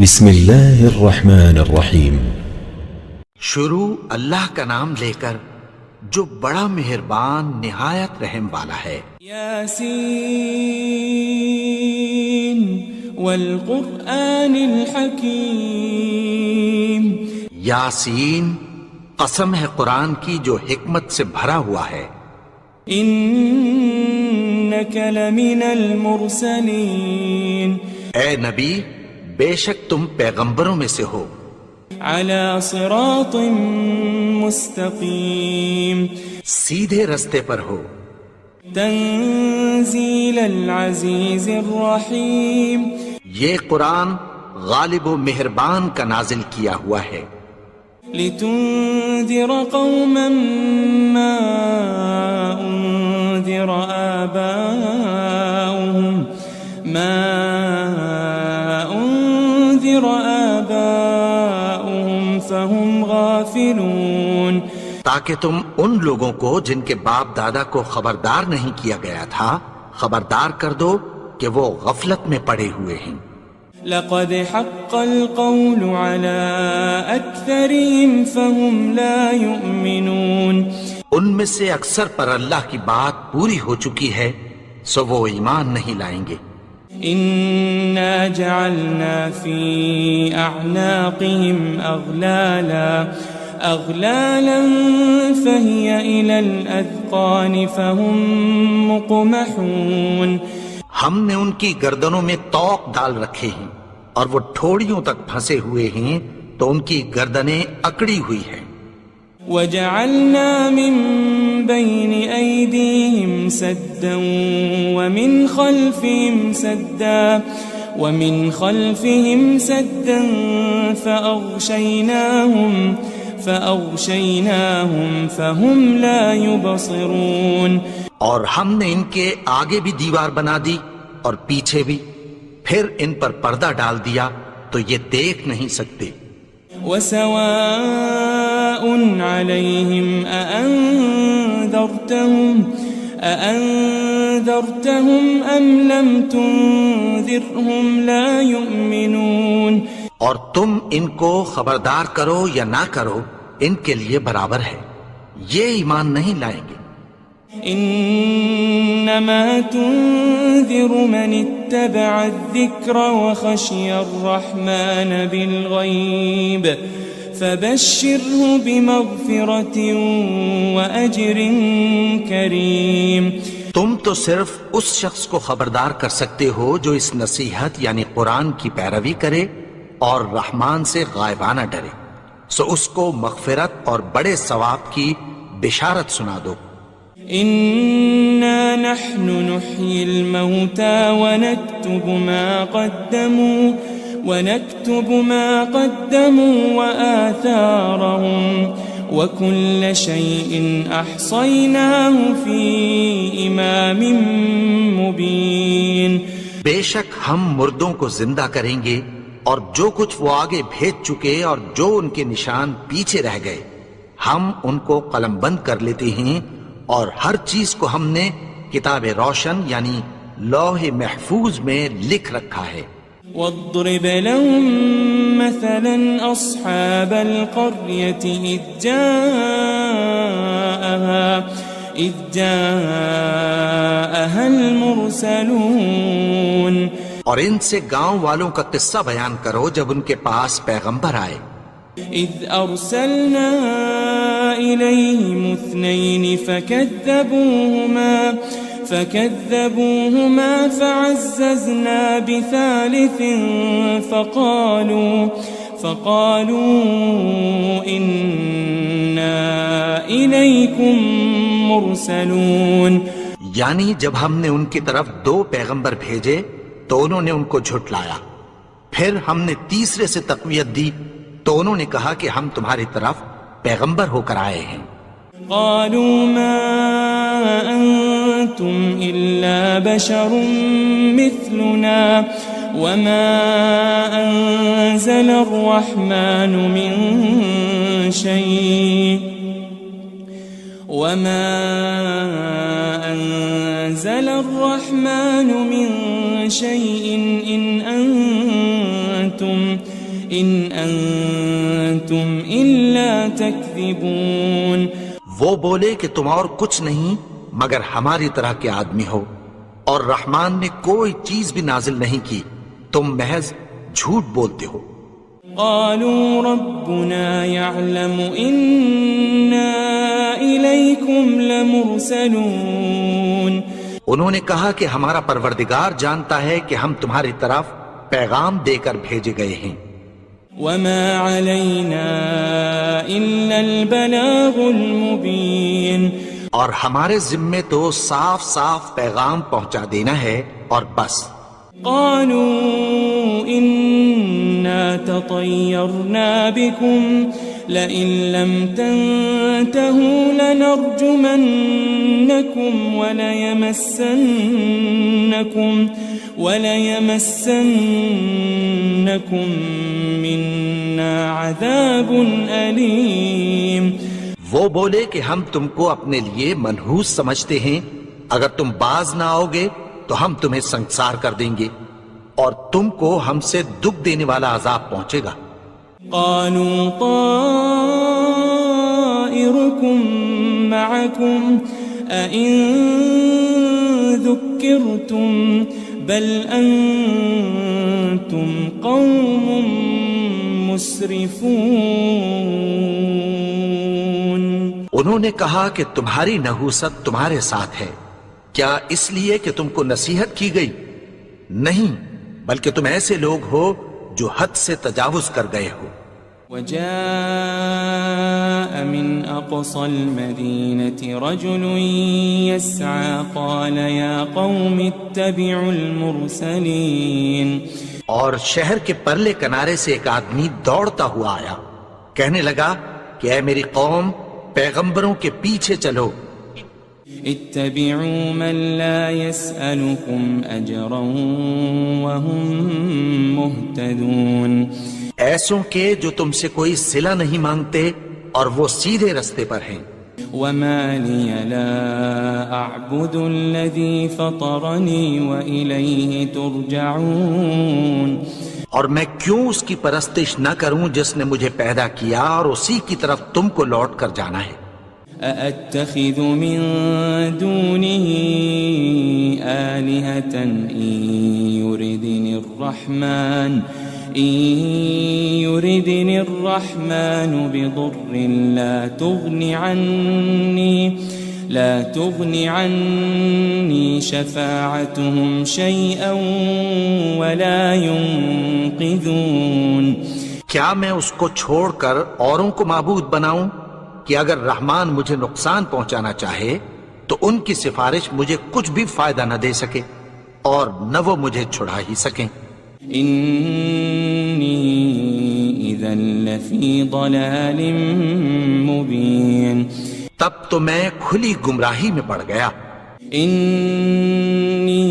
بسم اللہ الرحمن الرحیم۔ شروع اللہ کا نام لے کر جو بڑا مہربان نہایت رحم والا ہے۔ یاسین والقرآن الحکیم۔ یاسین، قسم ہے قرآن کی جو حکمت سے بھرا ہوا ہے۔ انک لمن المرسلین۔ اے نبی، بے شک تم پیغمبروں میں سے ہو۔ علی صراط مستقیم۔ سیدھے رستے پر ہو۔ تنزیل العزیز الرحیم۔ یہ قرآن غالب و مہربان کا نازل کیا ہوا ہے۔ لتنذر قوما ما انذر آباؤهم فهم غافلون۔ تاکہ تم ان لوگوں کو جن کے باپ دادا کو خبردار نہیں کیا گیا تھا خبردار کر دو کہ وہ غفلت میں پڑے ہوئے ہیں۔ لقد حق القول على اکثرهم فهم لا يؤمنون۔ ان میں سے اکثر پر اللہ کی بات پوری ہو چکی ہے سو وہ ایمان نہیں لائیں گے۔ انا جعلنا في اعناقهم اغلالا فهي الى الاذقان فهم مقمحون۔ ہم نے ان کی گردنوں میں طوق ڈال رکھے ہیں اور وہ ٹھوڑیوں تک پھنسے ہوئے ہیں تو ان کی گردنیں اکڑی ہوئی ہیں۔ وجعلنا من بين أيديهم سدا ومن خلفهم سدا فأغشيناهم فهم لا يبصرون۔ اور ہم نے ان کے آگے بھی دیوار بنا دی اور پیچھے بھی، پھر ان پر پردہ ڈال دیا تو یہ دیکھ نہیں سکتے۔ وسواء عليهم أأنذرتهم أم لم تنذرهم لا يؤمنون۔ اور تم ان کو خبردار کرو یا نہ کرو ان کے لیے برابر ہے، یہ ایمان نہیں لائیں گے۔ انما تنذر من اتبع الذکر وخشی الرحمن بالغیب فبشره بمغفرة واجر کریم۔ تم تو صرف اس شخص کو خبردار کر سکتے ہو جو اس نصیحت یعنی قرآن کی پیروی کرے اور رحمان سے غائبانہ ڈرے، سو اس کو مغفرت اور بڑے ثواب کی بشارت سنا دو۔ إنا نحن نحيي الموتى ونكتب ما قدموا وآثارهم وكل شيء أحصيناه في إمام مبين۔ بے شک ہم مردوں کو زندہ کریں گے اور جو کچھ وہ آگے بھیج چکے اور جو ان کے نشان پیچھے رہ گئے ہم ان کو قلم بند کر لیتے ہیں، اور ہر چیز کو ہم نے کتاب روشن یعنی لوح محفوظ میں لکھ رکھا ہے۔ واضرب لهم مثلا أصحاب القرية إذ جاءها المرسلون۔ اور ان سے گاؤں والوں کا قصہ بیان کرو جب ان کے پاس پیغمبر آئے۔ إذ أرسلنا إليهم اثنين فكذبوهما فعززنا بثالث فقالوا إنا إليكم مرسلون۔ یعنی جب ہم نے ان کی طرف 2 پیغمبر بھیجے تو انہوں نے ان کو جھٹلایا، پھر ہم نے تیسرے سے تقویت دی تو انہوں نے کہا کہ ہم تمہاری طرف پیغمبر ہو کر آئے ہیں۔ قالوا ما أنتم إلا بشر مثلنا وما أنزل الرحمن من شيء إن أنتم أنتم إلا تكذبون. وہ بولے کہ تم اور کچھ نہیں مگر ہماری طرح کے آدمی ہو، اور رحمان نے کوئی چیز بھی نازل نہیں کی، تم محض جھوٹ بولتے ہو. قالوا ربنا يعلم إنا إليكم لمرسلون. انہوں نے کہا کہ ہمارا پروردگار جانتا ہے کہ ہم تمہاری طرف پیغام دے کر بھیجے گئے ہیں. وما علينا إلا البلاغ المبين. اور ہمارے ذمے تو صاف صاف پیغام پہنچا دینا ہے اور بس. قالوا إنا تطيرنا بكم لئن لم تنتهوا لنرجمنكم وليمسنكم منا عذاب أليم. وہ بولے کہ ہم تم کو اپنے لیے منحوس سمجھتے ہیں، اگر تم باز نہ آؤ گے تو ہم تمہیں سنسار کر دیں گے اور تم کو ہم سے دکھ دینے والا عذاب پہنچے گا. قالوا طائركم معكم أئن ذكرتم بل أنتم قوم مسرفون. انہوں نے کہا کہ تمہاری نحوست تمہارے ساتھ ہے، کیا اس لیے کہ تم کو نصیحت کی گئی؟ نہیں، بلکہ تم ایسے لوگ ہو جو حد سے تجاوز کر گئے ہو. وجاء من أقصى المدينة رجل يسعى قال يا قوم اتبعوا المرسلين. اور شہر کے پرلے کنارے سے ایک آدمی دوڑتا ہوا آیا، کہنے لگا کہ اے میری قوم، پیغمبروں کے پیچھے چلو. اتبعوا من لا يسألكم أجرا وهم مهتدون. ایسوں کے جو تم سے کوئی صلہ نہیں مانگتے اور وہ سیدھے رستے پر ہیں. وما لي لا أعبد الذي فطرني وإليه ترجعون. اور میں کیوں اس کی پرستش نہ کروں جس نے مجھے پیدا کیا اور اسی کی طرف تم کو لوٹ کر جانا ہے. أأتخذ من دونه آلهة إن يردني الرحمن بضر لا تغن عني شفاعتهم شيئا ولا ينقذون. کیا میں اس کو چھوڑ کر اوروں کو معبود بناؤں کہ اگر رحمان مجھے نقصان پہنچانا چاہے تو ان کی سفارش مجھے کچھ بھی فائدہ نہ دے سکے اور نہ وہ مجھے چھڑا ہی سکیں. إني إذا لفي ضلال مبين. تب تو میں کھلی گمراہی میں پڑ گیا. إني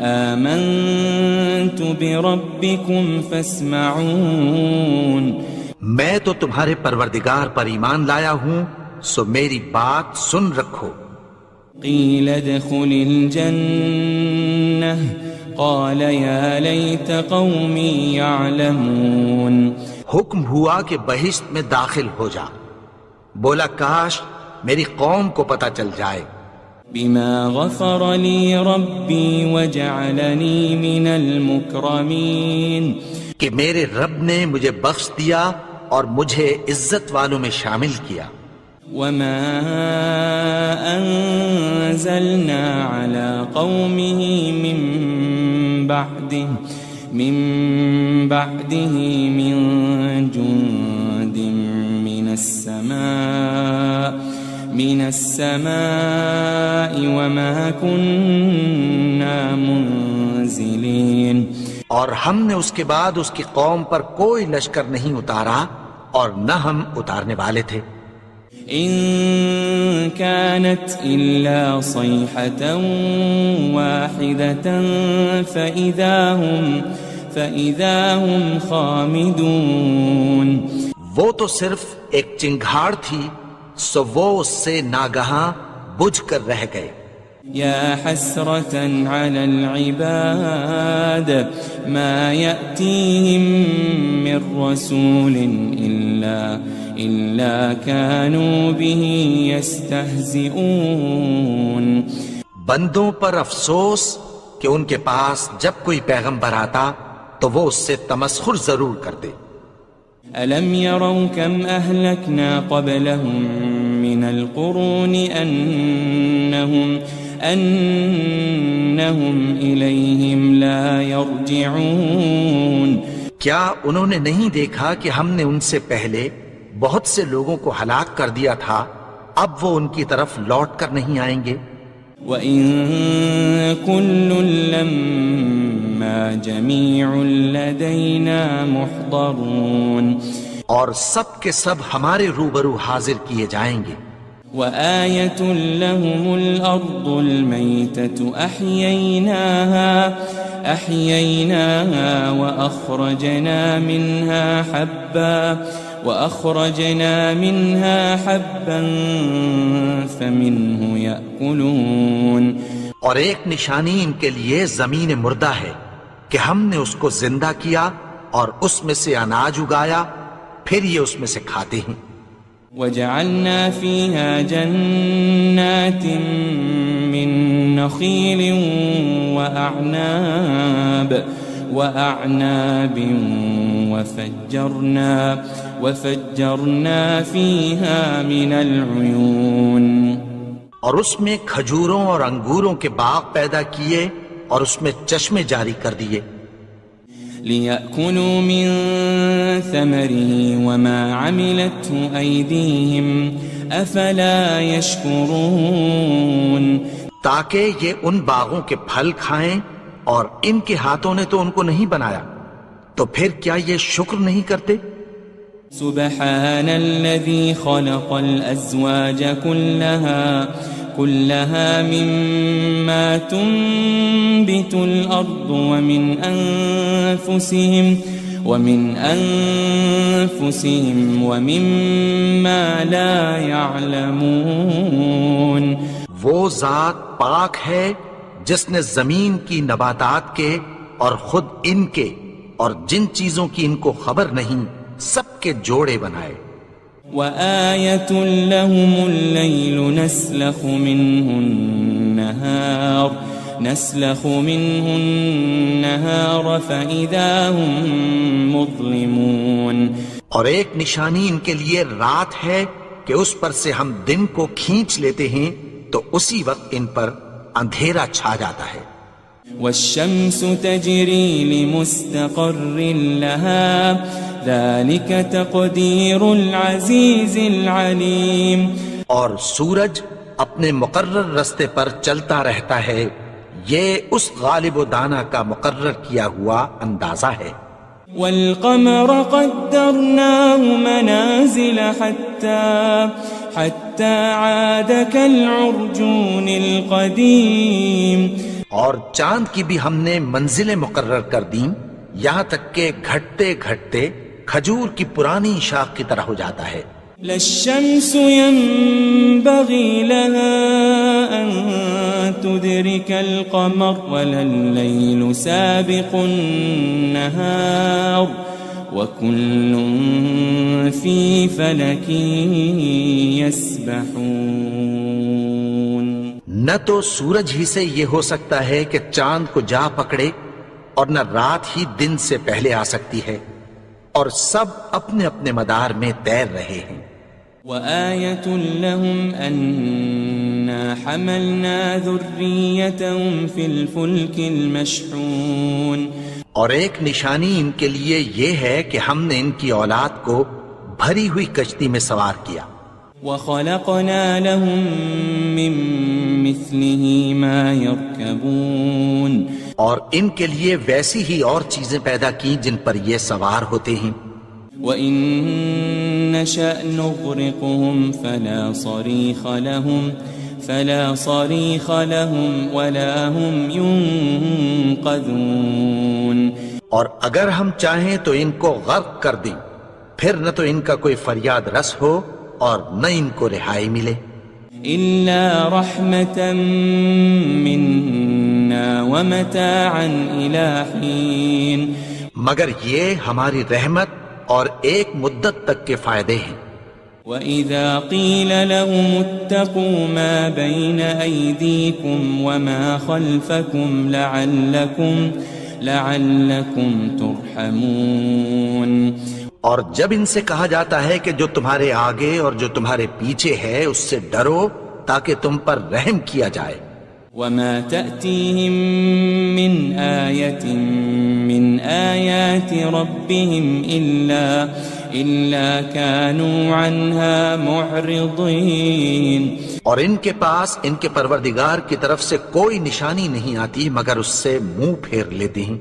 آمنت بربكم فاسمعون. میں تو تمہارے پروردگار پر ایمان لایا ہوں، سو میری بات سن رکھو. قيل ادخل الجنة قال يا ليت قومي يعلمون. حکم ہوا کہ بہشت میں داخل ہو جا. بولا کاش میری قوم کو پتہ چل جائے. بما غفر لي ربي وجعلني من المكرمين. کہ میرے رب نے مجھے بخش دیا اور مجھے عزت والوں میں شامل کیا. وما أنزلنا على قومه من بعده من جند من السماء وما كنا منزلين. اور ہم نے اس کے بعد اس کی قوم پر کوئی لشکر نہیں اتارا اور نہ ہم اتارنے والے تھے. إن كانت إلا صيحة واحدة فإذا هم خامدون. وہ تو صرف ایک چنگھاڑ تھی، سو وہ اس سے ناگہاں بجھ کر رہ گئے. يا حسرة على العباد ما يأتيهم من رسول إلا كانوا به يستهزئون. بندوں پر افسوس کہ ان کے پاس جب کوئی پیغمبر آتا تو وہ اس سے تمسخر ضرور کرتے. ألم يروا كم أهلكنا قبلهم من القرون أنهم إليهم لا يرجعون. کیا انہوں نے نہیں دیکھا کہ ہم نے ان سے پہلے بہت سے لوگوں کو ہلاک کر دیا تھا، اب وہ ان کی طرف لوٹ کر نہیں آئیں گے. وَإِن كُلٌّ لَمَّا جَمِيعٌ لَدَيْنَا مُحْضَرُونَ. اور سب کے سب ہمارے روبرو حاضر کیے جائیں گے. وآية لهم الأرض الميتة أحييناها وأخرجنا منها حبا فمنه يأكلون. اور ایک نشانی ان کے لیے زمین مردہ ہے کہ ہم نے اس کو زندہ کیا اور اس میں سے اناج اگایا، پھر یہ اس میں سے کھاتے ہیں. وجعلنا فيها جنات من نخيل وأعناب وفجرنا فيها من العيون. اور اس میں کھجوروں اور انگوروں کے باغ پیدا کیے اور اس میں چشمے جاری کر دیے. لِيَأْكُلُوا مِن ثَمَرِهِ وَمَا عَمِلَتْهُ أَيْدِيهِمْ أَفَلَا يَشْكُرُونَ. تاکہ یہ ان باغوں کے پھل کھائیں اور ان کے ہاتھوں نے تو ان کو نہیں بنایا، تو پھر کیا یہ شکر نہیں کرتے؟ سبحان الذي خلق الأزواج كلها مما تنبت الأرض ومن أنفسهم ومما لا يعلمون. وہ ذات پاک ہے جس نے زمین کی نباتات کے اور خود ان کے اور جن چیزوں کی ان کو خبر نہیں سب کے جوڑے بنائے. وآية لهم الليل نسلخ منه النهار فإذا هم مظلمون. اور ایک نشانی ان کے لیے رات ہے کہ اس پر سے ہم دن کو کھینچ لیتے ہیں تو اسی وقت ان پر اندھیرا چھا جاتا ہے. والشمس تجري لمستقر لها ذلك تقدير العزيز العليم. اور سورج اپنے مقرر رستے پر چلتا رہتا ہے، یہ اس غالب و دانا کا مقرر کیا ہوا اندازہ ہے. والقمر قدرناه منازل حتى عاد كالعرجون القديم. اور چاند کی بھی ہم نے منزلیں مقرر کر دیں یہاں تک کہ گھٹتے گھٹتے کھجور کی پرانی شاخ کی طرح ہو جاتا ہے. للشمس ينبغي لها أن تدرك القمر ولا الليل سابق النهار وكل في فلك يسبحون. نہ تو سورج ہی سے یہ ہو سکتا ہے کہ چاند کو جا پکڑے اور نہ رات ہی دن سے پہلے آ سکتی ہے، اور سب اپنے اپنے مدار میں تیر رہے ہیں. وآية لهم أنا حملنا ذريتهم في الفلك المشحون. اور ایک نشانی ان کے لیے یہ ہے کہ ہم نے ان کی اولاد کو بھری ہوئی کشتی میں سوار کیا. وخلقنا لهم من مثله ما يركبون. اور ان کے لیے ویسی ہی اور چیزیں پیدا کی جن پر یہ سوار ہوتے ہیں. وَإِن نَّشَأْ نُغْرِقْهُمْ فَلَا صَرِيخَ لَهُمْ وَلَا هُمْ يُنقَذُونَ. اور اگر ہم چاہیں تو ان کو غرق کر دیں، پھر نہ تو ان کا کوئی فریاد رس ہو اور نہ ان کو رہائی ملے. إلا رحمة منا ومتاعا إلى حين مگر یہ ہماری رحمت اور ایک مدت تک کے فائدے ہیں۔ وَإِذَا قِيلَ لَهُمُ اتَّقُوا مَا بَيْنَ أَيْدِيكُمْ وَمَا خَلْفَكُمْ لَعَلَّكُمْ تُرْحَمُونَ، اور جب ان سے کہا جاتا ہے کہ جو تمہارے آگے اور جو تمہارے پیچھے ہے اس سے ڈرو تاکہ تم پر رحم کیا جائے۔ وَمَا تَأْتِيهِم مِّنْ آيَةٍ مِّنْ آيَاتِ رَبِّهِمْ إِلَّا كَانُوا عَنْهَا مُعْرِضِينَ، اور ان کے پاس ان کے پروردگار کی طرف سے کوئی نشانی نہیں آتی مگر اس سے منہ پھیر لیتے ہیں۔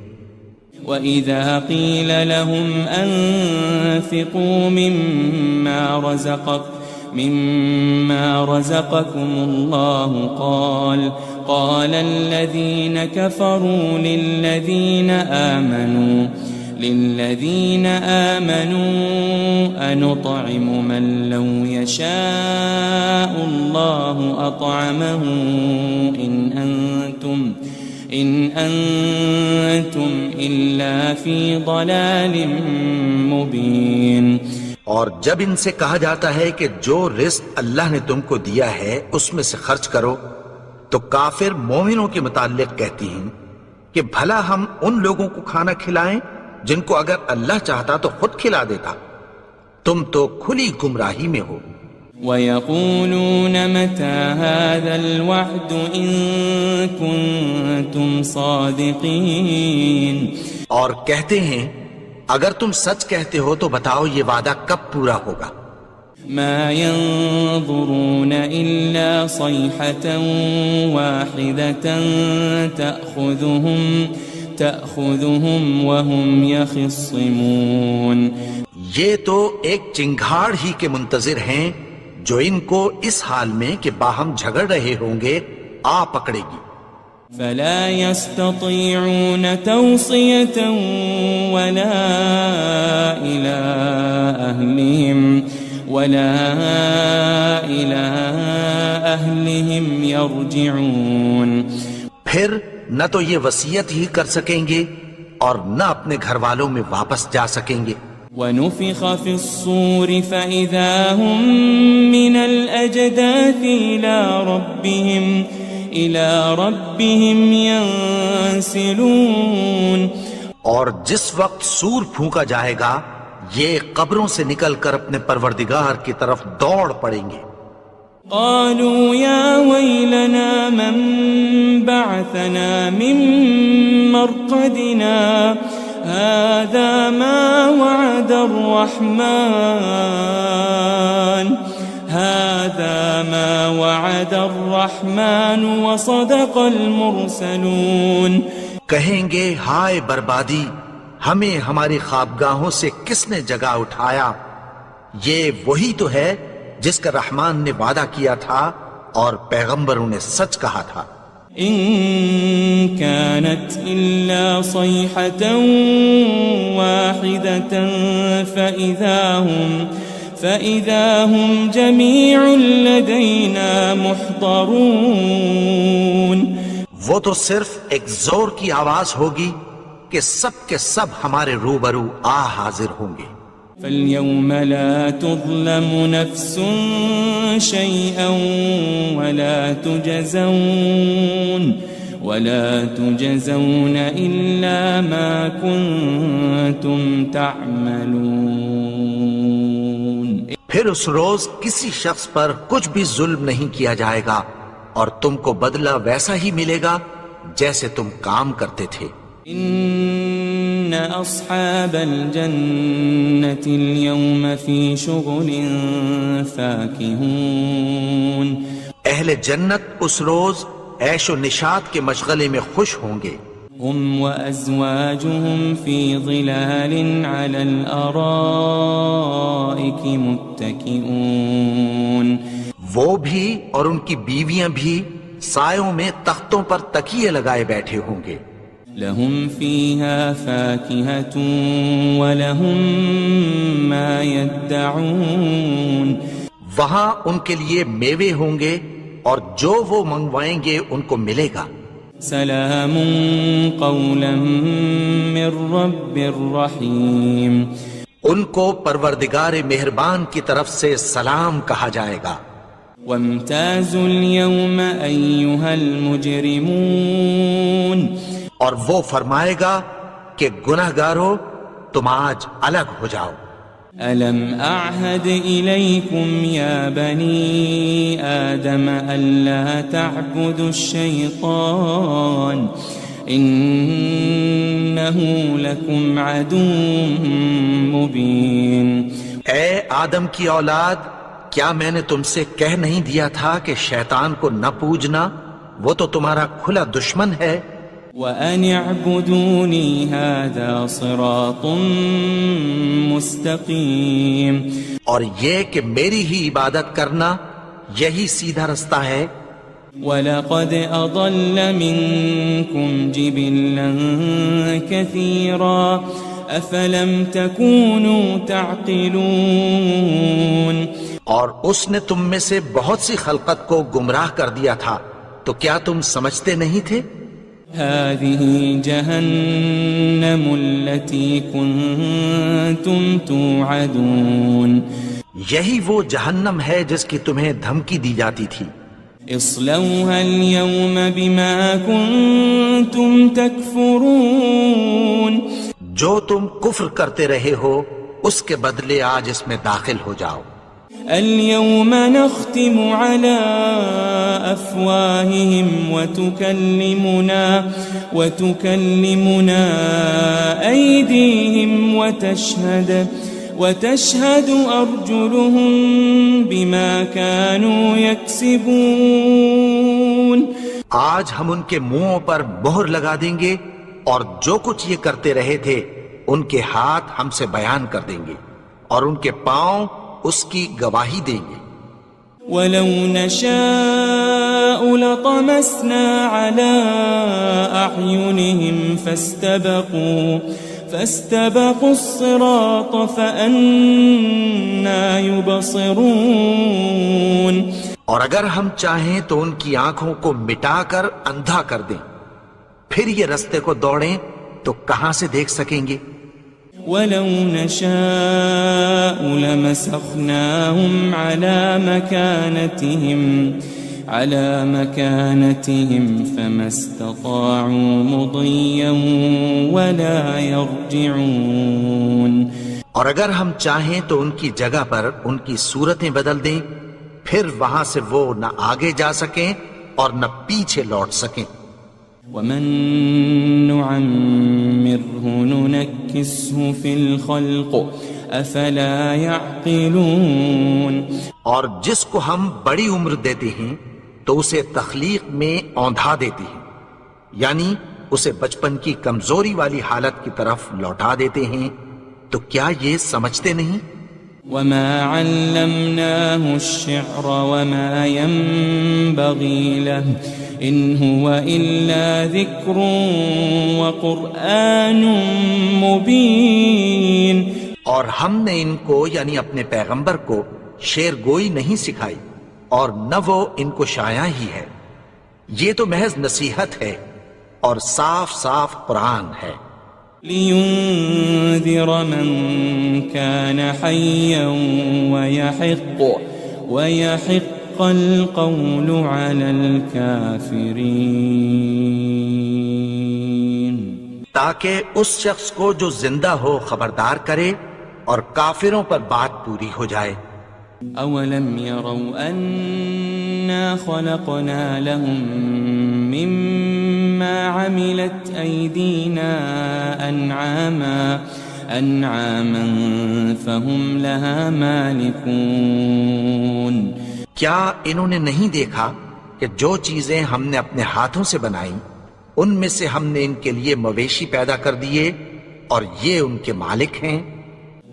وَإِذَا قِيلَ لَهُمْ أَنفِقُوا مِمَّا رَزَقَكُمُ اللَّهُ قَالَ الَّذِينَ كَفَرُوا لِلَّذِينَ آمَنُوا أَنُطْعِمُ مَن لَّوْ يَشَاءُ اللَّهُ أَطْعَمَهُ إِنْ أَنْتُمْ إِلَّا فِي ضَلَالٍ مُبِينٍ۔ اور جب ان سے کہا جاتا ہے کہ جو رزق اللہ نے تم کو دیا ہے اس میں سے خرچ کرو، تو کافر مومنوں کے متعلق کہتی ہیں کہ بھلا ہم ان لوگوں کو کھانا کھلائیں جن کو اگر اللہ چاہتا تو خود کھلا دیتا، تم تو کھلی گمراہی میں ہو۔ وَيَقُولُونَ مَتَى هَذَا الْوَعْدُ إِن كُنتُمْ صَادِقِينَ، اور کہتے ہیں اگر تم سچ کہتے ہو تو بتاؤ یہ وعدہ کب پورا ہوگا۔ مَا يَنظُرُونَ إِلَّا صَيْحَةً وَاحِدَةً تَأْخُذُهُمْ وَهُمْ يَخِصِّمُونَ، یہ تو ایک چنگھاڑ ہی کے منتظر ہیں جو ان کو اس حال میں کہ باہم جھگڑ رہے ہوں گے آ پکڑے گی۔ فَلَا يَسْتَطِيعُونَ تَوْصِيَةً وَلَا إِلَىٰ أَهْلِهِمْ يَرْجِعُونَ، پھر نہ تو یہ وصیت ہی کر سکیں گے اور نہ اپنے گھر والوں میں واپس جا سکیں گے۔ وَنُفِخَ فِي الصُّورِ فَإِذَا هُم مِّنَ الْأَجْدَاثِ إِلَىٰ رَبِّهِمْ يَنسِلُونَ، اور جس وقت سور پھونکا جائے گا یہ قبروں سے نکل کر اپنے پروردگار کی طرف دوڑ پڑیں گے۔ قالوا يا ويلنا من بعثنا من مرقدنا هذا ما وعد الرحمن وصدق المرسلون، کہیں گے ہائے بربادی، ہمیں ہماری خوابگاہوں سے کس نے جگا اٹھایا، یہ وہی تو ہے جس کا رحمان نے وعدہ کیا تھا اور پیغمبروں نے سچ کہا تھا۔ إن كانت إلا صيحة واحدة فإذا هم جميع لدينا محضرون، وہ تو صرف ایک زور کی آواز ہوگی کہ سب کے سب ہمارے روبرو آ حاضر ہوں گے۔ فَالْيَوْمَ لَا تُظْلَمُ نَفْسٌ شَيْئًا وَلَا تُجَزَوْنَ إِلَّا مَا كُنتُمْ تَعْمَلُونَ، پھر اس روز کسی شخص پر کچھ بھی ظلم نہیں کیا جائے گا اور تم کو بدلہ ویسا ہی ملے گا جیسے تم کام کرتے تھے۔ إن أصحاب الجنة اليوم في شغل فاكهون، اہل جنت اس روز عیش و نشاط کے مشغلے میں خوش ہوں گے۔ هم وأزواجهم في ظلال على الأرائك متكئون، وہ بھی اور ان کی بیویاں بھی سایوں میں تختوں پر تکیے لگائے بیٹھے ہوں گے۔ لهم فيها فاكهة ولهم ما يدعون، وہاں ان کے لیے میوے ہوں گے اور جو وہ منگوائیں گے ان کو ملے گا۔ سلام قولا من رب الرحیم، ان کو پروردگار مہربان کی طرف سے سلام کہا جائے گا۔ وامتازوا اليوم ایھا المجرمون، اور وہ فرمائے گا کہ گنہگارو تم آج الگ ہو جاؤ۔ ألم أعهد إليكم يا بني آدم ألا تعبدوا الشيطان إنه لكم عدو مبين۔ اے آدم کی اولاد، کیا میں نے تم سے کہہ نہیں دیا تھا کہ شیطان کو نہ پوجنا، وہ تو تمہارا کھلا دشمن ہے۔ وَأَنِ اعْبُدُونِي هَذَا صِرَاطٌ مُسْتَقِيمٌ، اور یہ کہ میری ہی عبادت کرنا یہی سیدھا رستہ ہے۔ وَلَقَدْ أَضَلَّ مِنْكُمْ جِبِلًّا كَثِيرًا أَفَلَمْ تَكُونُوا تَعْقِلُونَ، اور اس نے تم میں سے بہت سی خلقت کو گمراہ کر دیا تھا، تو کیا تم سمجھتے نہیں تھے؟ هذه جهنم التي كنتم توعدون، یہی وہ جہنم ہے جس کی تمہیں دھمکی دی جاتی تھی۔ اصلوها اليوم بما كنتم تكفرون، جو تم کفر کرتے رہے ہو اس کے بدلے آج اس میں داخل ہو جاؤ۔ اليوم نختم على أفواههم وتكلمنا أيديهم وتشهد أرجلهم بما كانوا يكسبون، آج ہم ان کے منہوں پر مہر لگا دیں گے اور جو کچھ یہ کرتے رہے تھے ان کے ہاتھ ہم سے بیان کر دیں گے اور ان کے پاؤں اس کی گواہی دیں گے۔ وَلَوْ نَشَاءُ لَطَمَسْنَا عَلَىٰ أَعْيُنِهِمْ فَاسْتَبَقُوا الصِّرَاطَ فَأَنَّىٰ يُبْصِرُونَ، اور اگر ہم چاہیں تو ان کی آنکھوں کو مٹا کر اندھا کر دیں، پھر یہ رستے کو دوڑیں تو کہاں سے دیکھ سکیں گے؟ وَلَوْ نَشَاءُ لَمَسَخْنَاهُمْ عَلَى مَكَانَتِهِمْ فَمَا اسْتَطَاعُوا مُضِيًّا وَلَا يَرْجِعُونَ، اور اگر ہم چاہیں تو ان کی جگہ پر ان کی صورتیں بدل دیں، پھر وہاں سے وہ نہ آگے جا سکیں اور نہ پیچھے لوٹ سکیں۔ وَمَن نُعَمِّرْهُ نُنَكِّسْهُ فِي الْخَلْقِ أَفَلَا يَعْقِلُونَ، اور جس کو ہم بڑی عمر دیتے ہیں تو اسے تخلیق میں اوندھا دیتے ہیں، یعنی اسے بچپن کی کمزوری والی حالت کی طرف لوٹا دیتے ہیں، تو کیا یہ سمجھتے نہیں؟ وَمَا عَلَّمْنَاهُ الشِّعْرَ وَمَا يَنبَغِي لَهُ إِنْ هُوَ إِلَّا ذِكْرٌ وَقُرْآنٌ مُبِينٌ، اور ہم نے ان کو یعنی اپنے پیغمبر کو شعر گوئی نہیں سکھائی اور نہ وہ ان کو شایع ہی ہے، یہ تو محض نصیحت ہے اور صاف صاف قرآن ہے۔ لِيُنذِرَ مَن كَانَ حَيًّا وَيَحِقَّ الْقَوْلُ عَلَى الْكَافِرِينَ، تاکہ اس شخص کو جو زندہ ہو خبردار کرے اور کافروں پر بات پوری ہو جائے۔ أَوَلَمْ يَرَوْا أَنَّا خَلَقْنَا لَهُم مِّمَّا عَمِلَتْ أَيْدِينَا أَنْعَامًا فَهُمْ لَهَا مَالِكُونَ، کیا انہوں نے نہیں دیکھا کہ جو چیزیں ہم نے اپنے ہاتھوں سے بنائیں ان میں سے ہم نے ان کے لیے مویشی پیدا کر دیے اور یہ ان کے مالک ہیں۔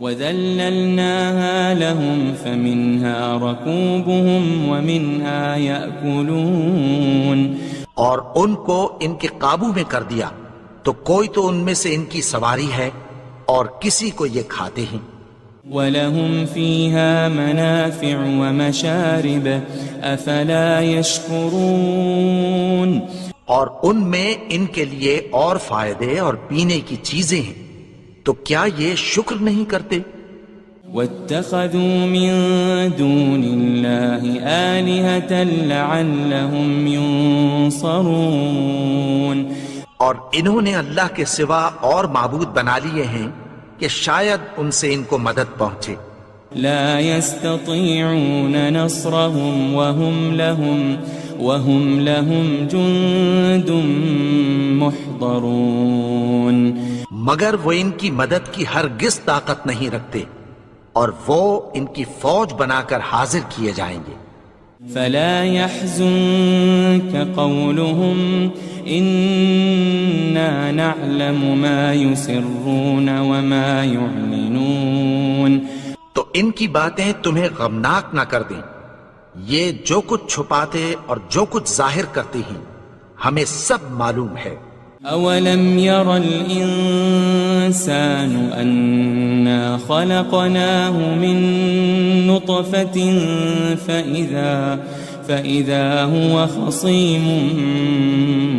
وَذَلَّلْنَاهَا لَهُمْ فَمِنْهَا رَكُوبُهُمْ وَمِنْهَا يَأْكُلُونَ، اور ان کو ان کے قابو میں کر دیا تو کوئی تو ان میں سے ان کی سواری ہے اور کسی کو یہ کھاتے ہیں۔ وَلَهُمْ فِيهَا مَنَافِعُ وَمَشَارِبُ أَفَلَا يَشْكُرُونَ اور ان میں ان کے لیے اور فائدے اور پینے کی چیزیں ہیں، تو کیا یہ شکر نہیں کرتے؟ وَاتَّخَذُوا مِن دُونِ اللَّهِ آلِهَةً لَعَلَّهُمْ يُنصَرُونَ اور انہوں نے اللہ کے سوا اور معبود بنا لیے ہیں کہ شاید ان سے ان کو مدد پہنچے۔ لا يستطيعون نصرهم وهم لهم جند محضرون مگر وہ ان کی مدد کی ہرگز طاقت نہیں رکھتے، اور وہ ان کی فوج بنا کر حاضر کیے جائیں گے۔ فلا يحزنك قولهم إنا نعلم ما يسرون وما يعلنون تو ان کی باتیں تمہیں غمناک نہ کر دیں، یہ جو کچھ چھپاتے اور جو کچھ ظاہر کرتے ہیں ہمیں سب معلوم ہے۔ أولم ير الإنسان أنا خلقناه من نطفة فإذا هو خصيم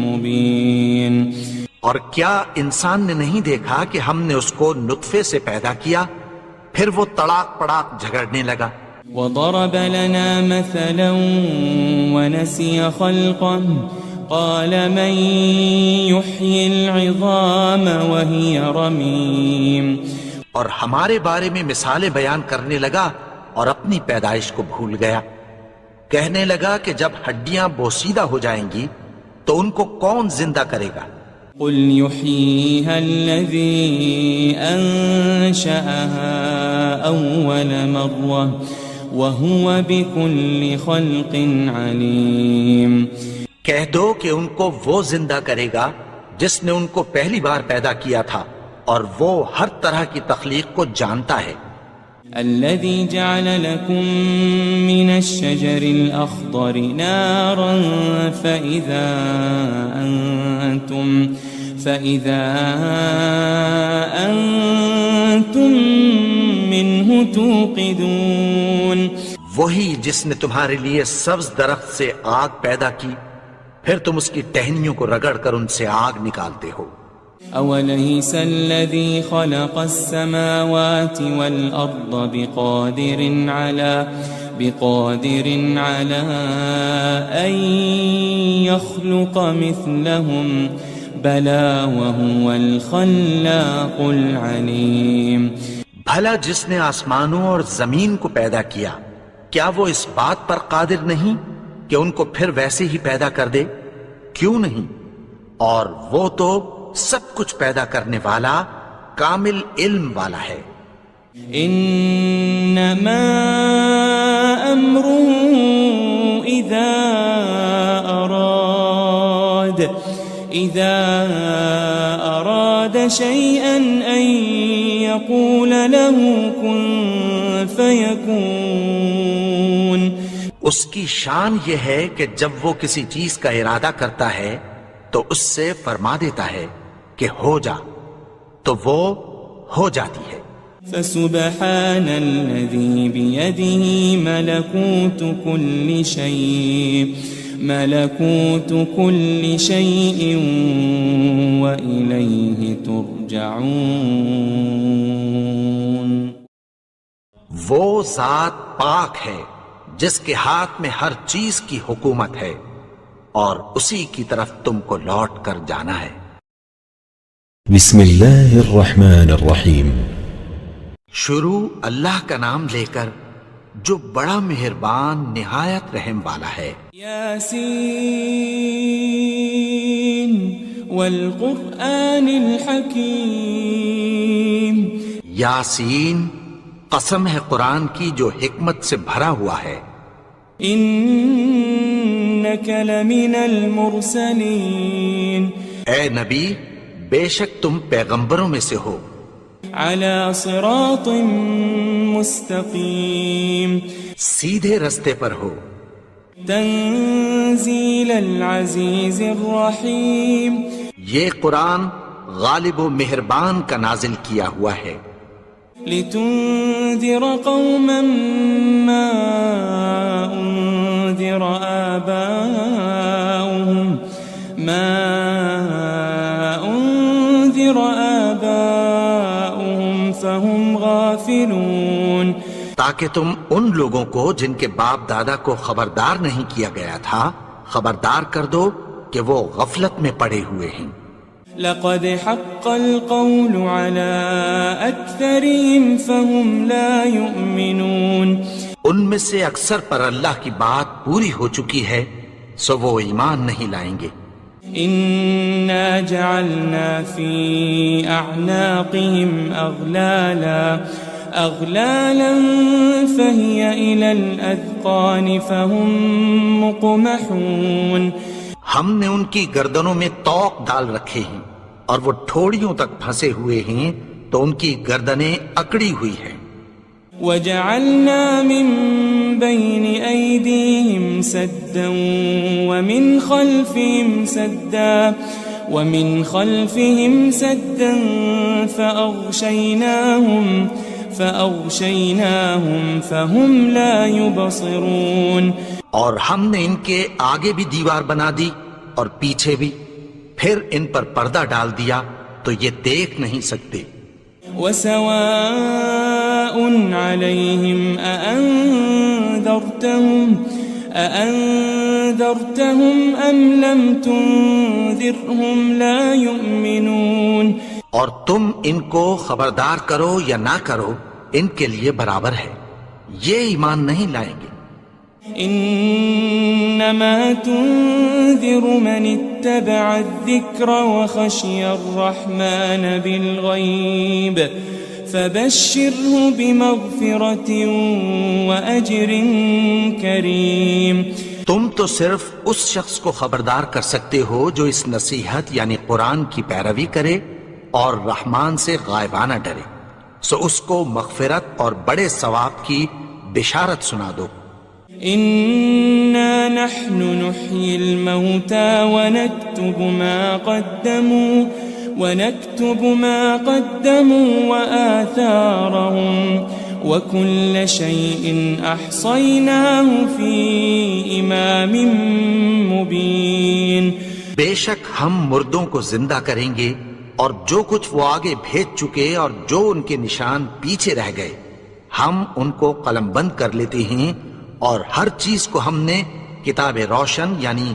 مبين اور کیا انسان نے نہیں دیکھا کہ ہم نے اس کو نطفے سے پیدا کیا، پھر وہ تڑاک پڑاک جھگڑنے لگا۔ وضرب لنا مثلا ونسي خلقه قال من يحيي العظام وهي رميم اور ہمارے بارے میں مثالیں بیان کرنے لگا اور اپنی پیدائش کو بھول گیا، کہنے لگا کہ جب ہڈیاں بوسیدہ ہو جائیں گی تو ان کو کون زندہ کرے گا؟ قل يحييها الذي أنشأها أول مرة وهو بكل خلق عليم کہہ دو کہ ان کو وہ زندہ کرے گا جس نے ان کو پہلی بار پیدا کیا تھا، اور وہ ہر طرح کی تخلیق کو جانتا ہے۔ الذي جعل لكم من الشجر الأخضر نارا فإذا أنتم منه توقدون وہی جس نے تمہارے لیے سبز درخت سے آگ پیدا کی، پھر تم اس کی ٹہنیوں کو رگڑ کر ان سے آگ نکالتے ہو۔ أوليس الذي خلق السماوات والأرض بقادر على أن يخلق مثلهم بلى وهو الخلاق العليم بھلا جس نے آسمانوں اور زمین کو پیدا کیا، کیا وہ اس بات پر قادر نہیں کہ ان کو پھر ویسے ہی پیدا کر دے؟ کیوں نہیں؟ اور وہ تو سب کچھ پیدا کرنے والا، کامل علم والا ہے۔ انما امره اذا اراد شيئا ان يقول له كن فيكون اس کی شان یہ ہے کہ جب وہ کسی چیز کا ارادہ کرتا ہے تو اس سے فرما دیتا ہے کہ ہو جا، تو وہ ہو جاتی ہے۔ فسبحان الذي بيده ملكوت كل شيء وإليه ترجعون وہ ذات پاک ہے جس کے ہاتھ میں ہر چیز کی حکومت ہے، اور اسی کی طرف تم کو لوٹ کر جانا ہے۔ بسم اللہ الرحمن الرحیم۔ شروع اللہ کا نام لے کر جو بڑا مہربان نہایت رحم والا ہے۔ یاسین والقرآن الحکیم، یاسین، قسم ہے قرآن کی جو حکمت سے بھرا ہوا ہے۔ انک لمن المرسلین، اے نبی بے شک تم پیغمبروں میں سے ہو۔ علی صراط مستقیم، سیدھے رستے پر ہو۔ تنزیل العزیز الرحیم، یہ قرآن غالب و مہربان کا نازل کیا ہوا ہے۔ لتنذر قوما ما أنذر آباؤهم فهم غافلون، تاکہ تم ان لوگوں کو جن کے باپ دادا کو خبردار نہیں کیا گیا تھا خبردار کر دو کہ وہ غفلت میں پڑے ہوئے ہیں۔ لقد حق القول على أكثرهم فهم لا يؤمنون، ان میں سے اکثر پر اللہ کی بات پوری ہو چکی ہے سو وہ ایمان نہیں لائیں گے۔ إنا جعلنا في أعناقهم أغلالا فهي إلى الأذقان فهم مقمحون، ہم نے ان کی گردنوں میں طوق ڈال رکھے ہیں اور وہ ٹھوڑیوں تک پھنسے ہوئے ہیں تو ان کی گردنیں اکڑی ہوئی ہیں۔ وجعلنا من بين أيديهم سدا ومن خلفهم سدا فأغشيناهم فهم لا يبصرون، اور ہم نے ان کے آگے بھی دیوار بنا دی اور پیچھے بھی، پھر ان پر پردہ ڈال دیا تو یہ دیکھ نہیں سکتے۔ وسواء عليهم أأنذرتهم أم لم تنذرهم لا يؤمنون، اور تم ان کو خبردار کرو یا نہ کرو ان کے لیے برابر ہے، یہ ایمان نہیں لائیں گے۔ إنما تنذر من اتبع الذكر وخشي الرحمن بالغيب فبشره بمغفرة وأجر كريم، تم تو صرف اس شخص کو خبردار کر سکتے ہو جو اس نصیحت یعنی قرآن کی پیروی کرے اور رحمان سے غائبانہ ڈرے، سو اس کو مغفرت اور بڑے ثواب کی بشارت سنا دو۔ إنا نحن نحيي الموتى ونكتب ما قدموا وآثارهم وكل شيء أحصيناه في إمام مبين، بے شک ہم مردوں کو زندہ کریں گے اور جو کچھ وہ آگے بھیج چکے اور جو ان کے نشان پیچھے رہ گئے ہم ان کو قلم بند کر لیتے ہیں، اور ہر چیز کو ہم نے کتاب روشن یعنی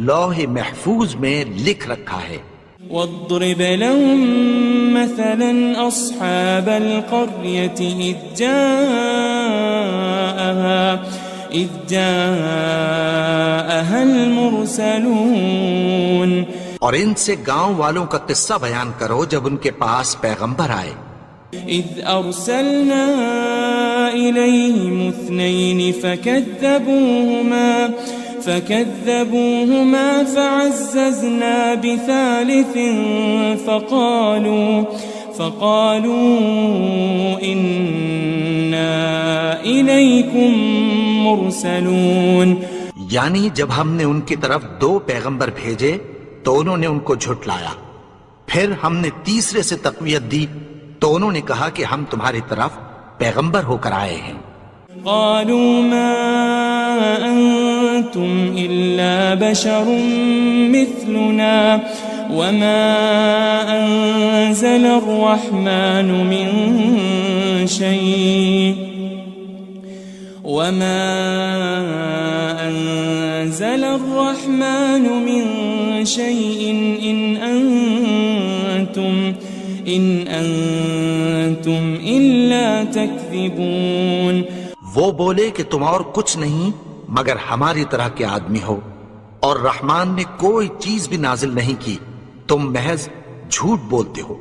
لوح محفوظ میں لکھ رکھا ہے۔ واضرب لهم مثلا أصحاب القرية إذ جاءها المرسلون، اور ان سے گاؤں والوں کا قصہ بیان کرو جب ان کے پاس پیغمبر آئے۔ إذ أرسلنا إليهم 2 فكذبوهما فعززنا بثالث فقالوا إنا إليكم مرسلون، یعنی جب ہم نے ان کی طرف 2 پیغمبر بھیجے تو انہوں نے ان کو جھٹلایا، پھر ہم نے تیسرے سے تقویت دی تو انہوں نے کہا کہ ہم تمہاری طرف پیغمبر ہو کر آئے ہیں۔ قالوا ما أنتم إلا بشر مثلنا وما أنزل الرحمن من شيء إن أنتم إلا تكذبون، وہ بولے کہ تم اور کچھ نہیں مگر ہماری طرح کے آدمی ہو، اور رحمان نے کوئی چیز بھی نازل نہیں کی، تم محض جھوٹ بولتے ہو۔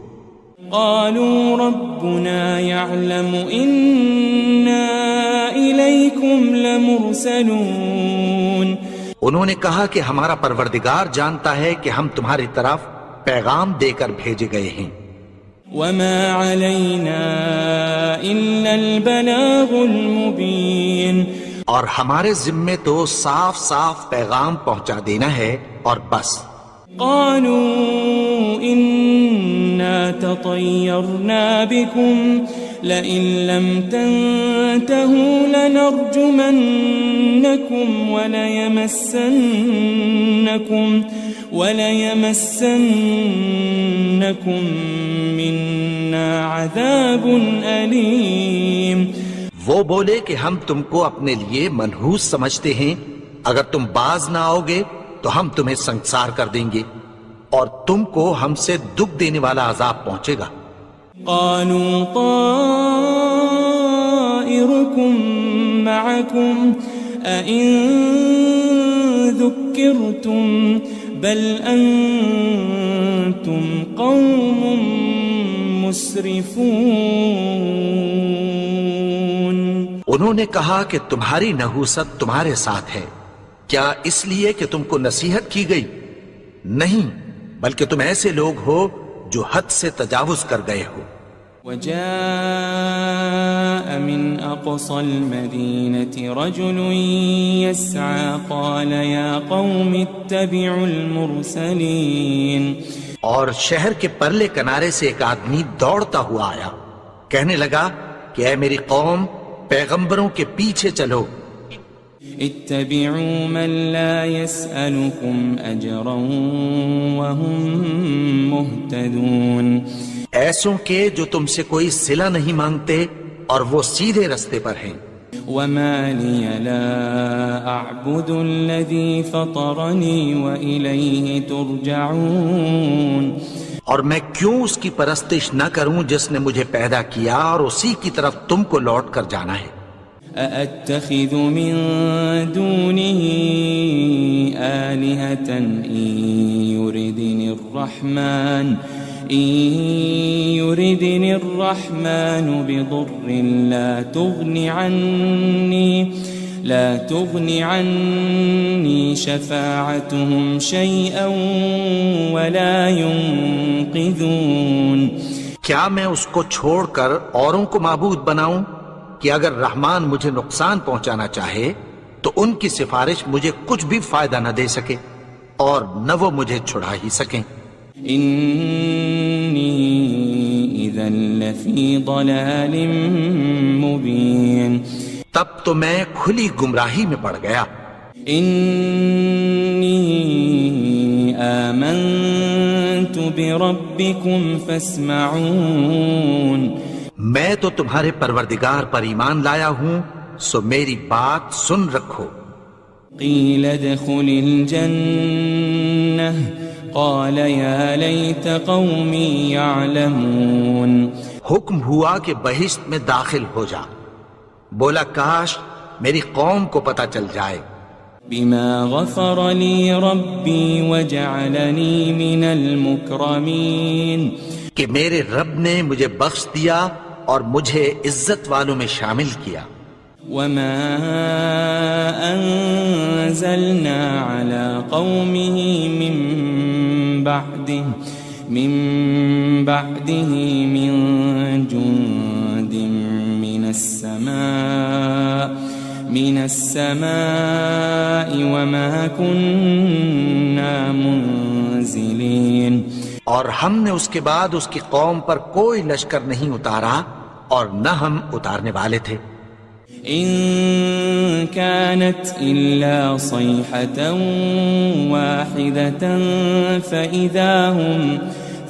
قالوا ربنا يعلم إنا إليكم لمرسلون، انہوں نے کہا کہ ہمارا پروردگار جانتا ہے کہ ہم تمہاری طرف پیغام دے کر بھیجے گئے ہیں۔ وما علينا إلا البلاغ المبين، اور ہمارے ذمے تو صاف صاف پیغام پہنچا دینا ہے اور بس۔ قالوا إنا تطيرنا بكم لئن لم تنتهوا لنرجمنكم وليمسنكم منا عذاب أليم. وہ بولے کہ ہم تم کو اپنے لیے منحوس سمجھتے ہیں، اگر تم باز نہ آؤ گے تو ہم تمہیں سنگسار کر دیں گے اور تم کو ہم سے دکھ دینے والا عذاب پہنچے گا. قالوا طائركم معكم أئن ذكرتم بل أنتم قوم مسرفون. انہوں نے کہا کہ تمہاری نحوست تمہارے ساتھ ہے، کیا اس لیے کہ تم کو نصیحت کی گئی؟ نہیں، بلکہ تم ایسے لوگ ہو جو حد سے تجاوز کر گئے ہو. وجاء من أقصى المدينة رجل يسعى قال يا قوم اتبعوا المرسلين. اور شہر کے پرلے کنارے سے ایک آدمی دوڑتا ہوا آیا، کہنے لگا کہ اے میری قوم، پیغمبروں کے پیچھے چلو. اتبعوا من لا يسألكم أجرا وهم مهتدون. ایسوں کے جو تم سے کوئی صلہ نہیں مانگتے اور وہ سیدھے رستے پر ہیں. وما لي لا أعبد الذي فطرني وإليه ترجعون. اور میں کیوں اس کی پرستش نہ کروں جس نے مجھے پیدا کیا اور اسی کی طرف تم کو لوٹ کر جانا ہے. أأتخذ من دونه آلهة إن يردني الرحمن بضر لا تغني عني شفاعتهم شيئا ولا ينقذون. کیا میں اس کو چھوڑ کر اوروں کو معبود بناؤں کہ اگر رحمان مجھے نقصان پہنچانا چاہے تو ان کی سفارش مجھے کچھ بھی فائدہ نہ دے سکے اور نہ وہ مجھے چھڑا ہی سکیں. إني إذا لفي ضلال مبين. تب تو میں کھلی گمراہی میں پڑ گیا. إني آمنت بربكم فاسمعون. میں تو تمہارے پروردگار پر ایمان لایا ہوں، سو میری بات سن رکھو. قيل ادخل الجنة قال يا ليت قومي يعلمون. حکم ہوا کہ بہشت میں داخل ہو جا. بولا کاش میری قوم کو پتہ چل جائے. بما غفر لي ربي وجعلني من المكرمين. کہ میرے رب نے مجھے بخش دیا اور مجھے عزت والوں میں شامل کیا. وما أنزلنا على قومه من بعده من جند من السماء وما كنا منزلين. اور ہم نے اس کے بعد اس کی قوم پر کوئی لشکر نہیں اتارا اور نہ ہم اتارنے والے تھے. إن كانت إلا صيحة واحدة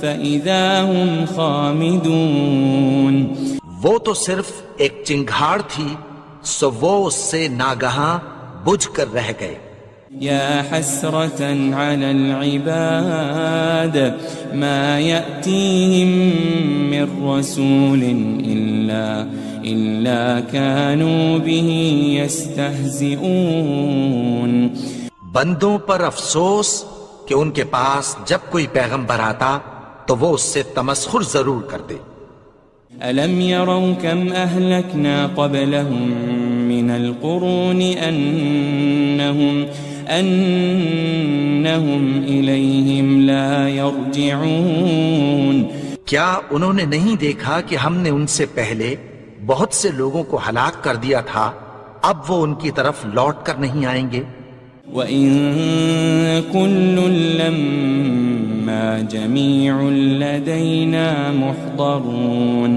فإذا هم خامدون. وہ تو صرف ایک چنگھاڑ تھی، سو وہ اس سے ناگہاں بجھ کر رہ گئے. يا حسرة على العباد ما يأتيهم من رسول إلا كانوا به يستهزئون. بندوں پر افسوس کہ ان کے پاس جب کوئی پیغمبر آتا تو وہ اس سے تمسخر ضرور کرتے. ألم يروا كم أهلكنا قبلهم من القرون أنهم إليهم لا يرجعون. کیا انہوں نے نہیں دیکھا کہ ہم نے ان سے پہلے بہت سے لوگوں کو ہلاک کر دیا تھا، اب وہ ان کی طرف لوٹ کر نہیں آئیں گے. وَإِن كُلٌّ لَمَّا جَمِيعٌ لَدَيْنَا مُحْضَرُونَ.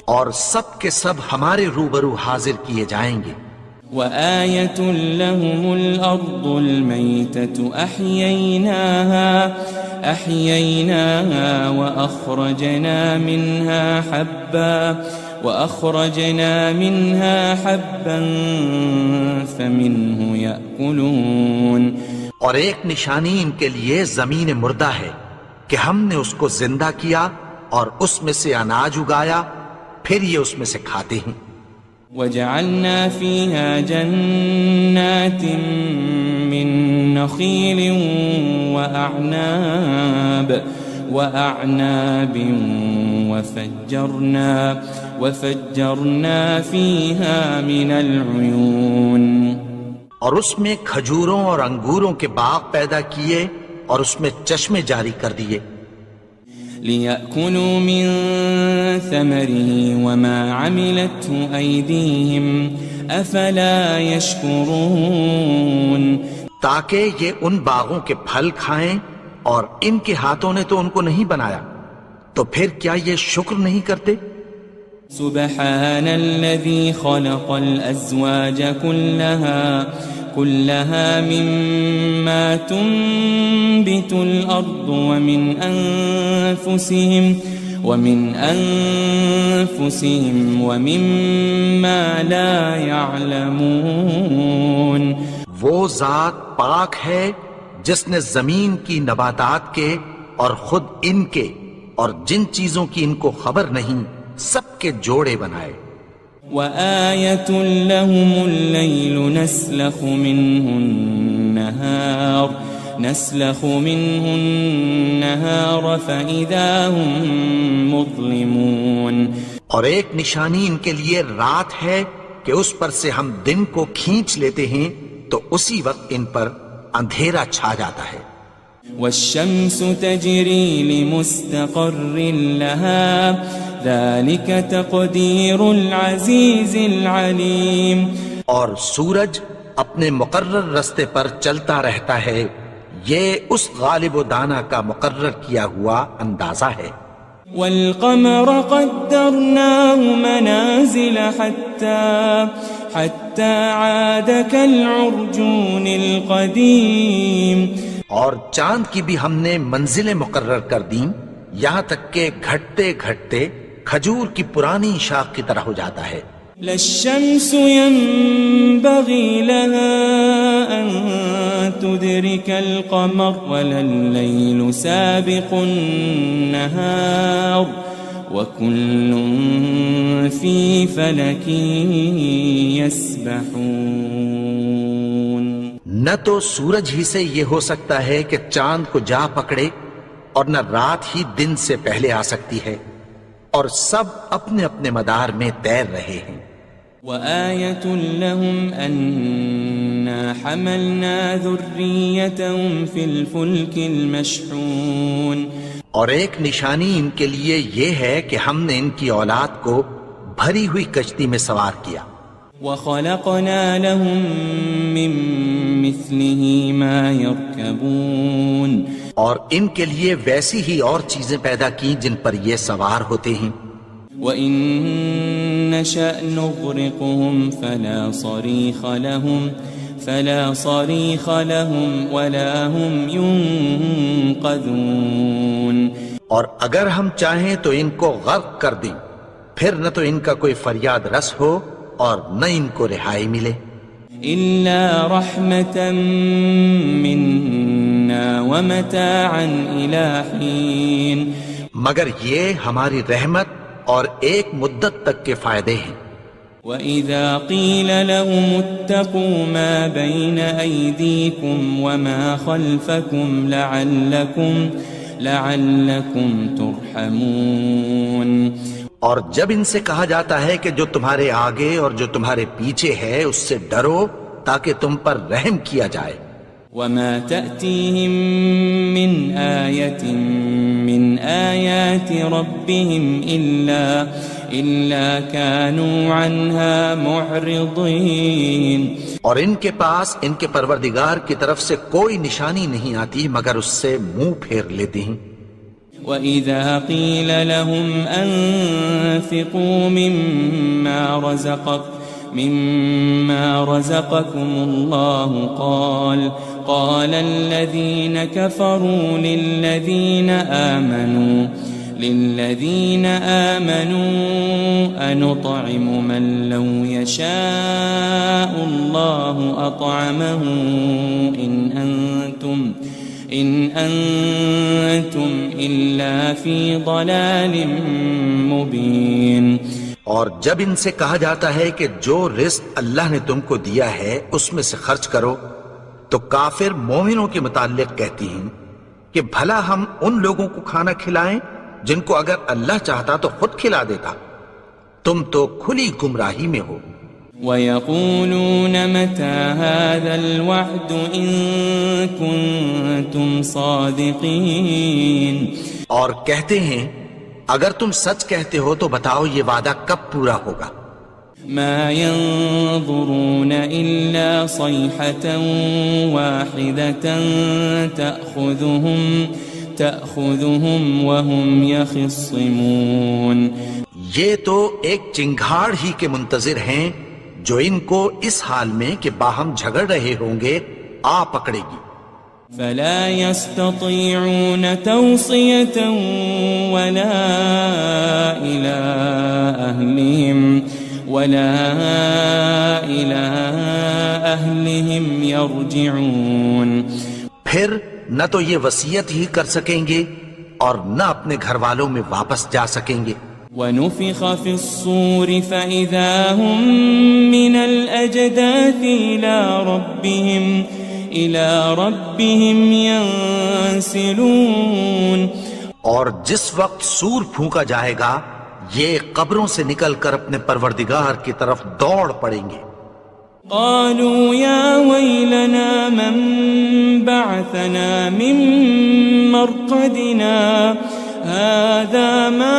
اور سب کے سب ہمارے روبرو حاضر کیے جائیں گے. وآية لهم الأرض الميتة أحييناها وأخرجنا منها حبا فمنه يأكلون. اور ایک نشانی ان کے لیے زمین مردہ ہے کہ ہم نے اس کو زندہ کیا اور اس میں سے اناج اگایا، پھر یہ اس میں سے کھاتے ہیں. وجعلنا فيها جنات من نخيل وأعناب وفجرنا فيها من العيون. اور اس میں کھجوروں اور انگوروں کے باغ پیدا کیے اور اس میں چشمے جاری کر دیے. لِيَأْكُلُوا مِن ثَمَرِهِ وَمَا عَمِلَتْهُ أَيْدِيهِمْ أَفَلَا يَشْكُرُونَ. تاکہ یہ ان باغوں کے پھل کھائیں اور ان کے ہاتھوں نے تو ان کو نہیں بنایا، تو پھر کیا یہ شکر نہیں کرتے؟ سبحان الذي خلق الأزواج كلها مما تنبت الأرض ومن أنفسهم ومما لا يعلمون. وہ ذات پاک ہے جس نے زمین کی نباتات کے اور خود ان کے اور جن چیزوں کی ان کو خبر نہیں سب کے جوڑے بنائے. وآية لهم الليل نسلخ منه النهار فإذا هم مظلمون. اور ایک نشانی ان کے لیے رات ہے کہ اس پر سے ہم دن کو کھینچ لیتے ہیں تو اسی وقت ان پر اندھیرا چھا جاتا ہے. والشمس تجري لمستقر لها ذلك تقدير العزيز العليم. اور سورج اپنے مقرر رستے پر چلتا رہتا ہے، یہ اس غالب و دانا کا مقرر کیا ہوا اندازہ ہے. والقمر قدرناه منازل حتى عاد كالعرجون القديم. اور چاند کی بھی ہم نے منزلیں مقرر کر دیں یہاں تک کہ گھٹتے گھٹتے کھجور کی پرانی شاخ کی طرح ہو جاتا ہے. للشمس ينبغي لها أن تدرك القمر ولا الليل سابق النهار وكل في فلك يسبحون. نہ تو سورج ہی سے یہ ہو سکتا ہے کہ چاند کو جا پکڑے اور نہ رات ہی دن سے پہلے آ سکتی ہے، اور سب اپنے اپنے مدار میں تیر رہے ہیں. وآية لهم أنا حملنا ذريتهم في الفلك المشحون. اور ایک نشانی ان کے لیے یہ ہے کہ ہم نے ان کی اولاد کو بھری ہوئی کشتی میں سوار کیا. وخلقنا لهم من مثله ما يركبون. اور ان کے لیے ویسی ہی اور چیزیں پیدا کی جن پر یہ سوار ہوتے ہیں. وَإِن نَّشَأْ نُغْرِقْهُمْ فَلَا صَرِيخَ لَهُمْ وَلَا هُمْ يُنقَذُونَ. اور اگر ہم چاہیں تو ان کو غرق کر دیں، پھر نہ تو ان کا کوئی فریاد رس ہو اور نہ ان کو رہائی ملے. إِلَّا رَحْمَةً مِّنَّا وَمَتَاعًا إِلَى حِينٍ. مگر یہ ہماری رحمت اور ایک مدت تک کے فائدے ہیں. وَإِذَا قِيلَ لَهُمُ اتَّقُوا مَا بَيْنَ أَيْدِيكُمْ وَمَا خَلْفَكُمْ لَعَلَّكُمْ تُرْحَمُونَ. اور جب ان سے کہا جاتا ہے کہ جو تمہارے آگے اور جو تمہارے پیچھے ہے اس سے ڈرو تاکہ تم پر رحم کیا جائے. وَمَا تَأْتِيهِم مِّنْ آيَةٍ مِّنْ آيَاتِ رَبِّهِمْ إِلَّا كَانُوا عَنْهَا مُعْرِضِينَ. اور ان کے پاس ان کے پروردگار کی طرف سے کوئی نشانی نہیں آتی مگر اس سے منہ پھیر لیتے ہیں. وَإِذَا قِيلَ لَهُمْ أَنفِقُوا مِمَّا رَزَقَكُمُ اللَّهُ قَالَ الَّذِينَ كَفَرُوا لِلَّذِينَ آمَنُوا أَنُطْعِمُ مَن لَّوْ يَشَاءُ اللَّهُ أَطْعَمَهُ إِنْ أَنْتُمْ إِلَّا فِي ضَلَالٍ مُبِينٍ۔ اور جب ان سے کہا جاتا ہے کہ جو رزق اللہ نے تم کو دیا ہے اس میں سے خرچ کرو، تو کافر مومنوں کے متعلق کہتی ہیں کہ بھلا ہم ان لوگوں کو کھانا کھلائیں جن کو اگر اللہ چاہتا تو خود کھلا دیتا، تم تو کھلی گمراہی میں ہو۔ وَيَقُولُونَ مَتَى هَذَا الْوَعْدُ إِن كُنتُمْ صَادِقِينَ، اور کہتے ہیں اگر تم سچ کہتے ہو تو بتاؤ یہ وعدہ کب پورا ہوگا۔ ما ينظرون إلا صيحة واحدة تأخذهم وهم يخصمون، یہ تو ایک چنگھاڑ ہی کے منتظر ہیں جو ان کو اس حال میں کہ باہم جھگڑ رہے ہوں گے آ پکڑے گی۔ فلا يستطيعون توصية ولا إلى أهلهم يرجعون، پھر نہ تو یہ وصیت ہی کر سکیں گے اور نہ اپنے گھر والوں میں واپس جا سکیں گے۔ ونفخ في الصور فإذا هم من الأجداث إلى ربهم ينسلون، اور جس وقت سور پھونکا جائے گا یہ قبروں سے نکل کر اپنے پروردگار کی طرف دوڑ پڑیں گے۔ قالوا يا ويلنا من بعثنا من مرقدنا هذا ما